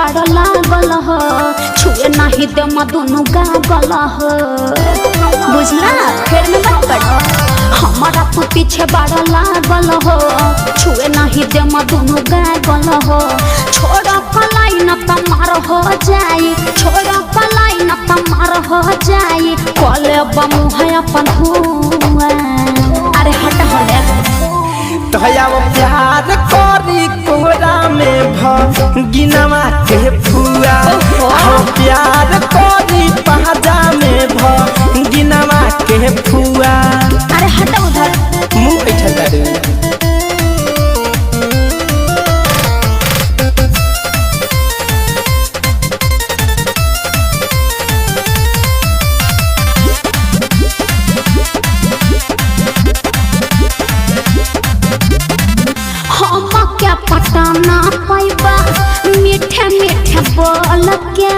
बड़ लागल हो छुए नहीं दे दोनों गागल हो बुझला फिर में मत पड़ो हमारा तू पीछे बड़ लागल हो छुए नहीं दे दोनों गागल हो छोड़ कलाई न तमार हो जाई छोड़ कलाई न तमार हो जाई कले बमु है अपन धुआं अरे हट हट तोया प्यार करी कोरा में गिनवा के फुआ प्यार करी पहाजा में गिनवा के फुआ अरे हट उधर मुँह बैठा कर पटाना पैबा मीठे मीठे बोल के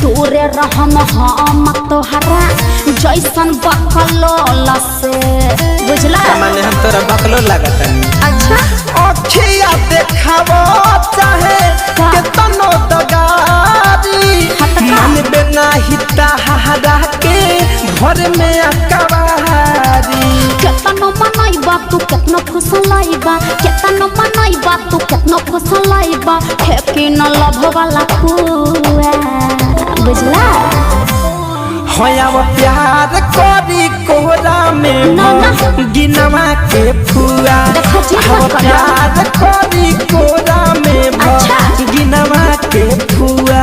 दूरे रहम हम तोहरा जैसन बकलोल से बुझला माने हम तोरा बकलो लगता अच्छा अखिया देखावो चाहे केतनो दगारी मन बिना हिता हरा के घर में अकवारी केतनो मनैबा तू केतनो फुसलाइबा केतनो मनैबा तू केतनो फुसलाइबा फेंकी न लभ वाला फुआ बुझला होया वो प्यार करी कोहरा में गिनवा के फुआ प्यार करी कोहरा में गिनवा के फुआ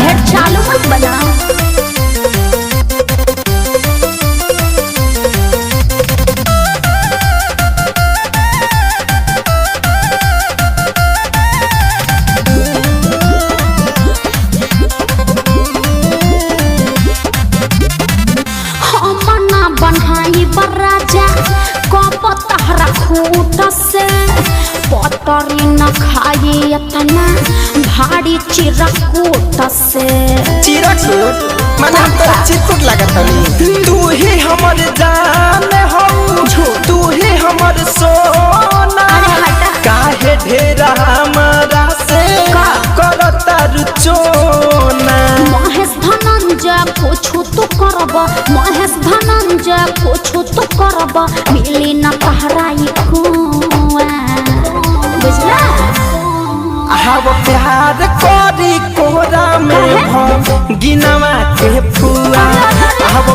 ढेर चालू मत बना बनहाई बराजा कब तहरा खूट से पतरी न खाई इतना भारी चिरकूट से चिरकूट माने हम तो चिरकूट लगत हनी तू ही हमर जान हो तू ही हमर सोना काहे ढेरा हमरा से करता रुचोना महेश धनंजय पूछू तो करब महेश धनंजय पूछू तो करब मिली न तहराई खुआ बुझला हव प्यार करी कोहरा में गिनवा के फुआ हव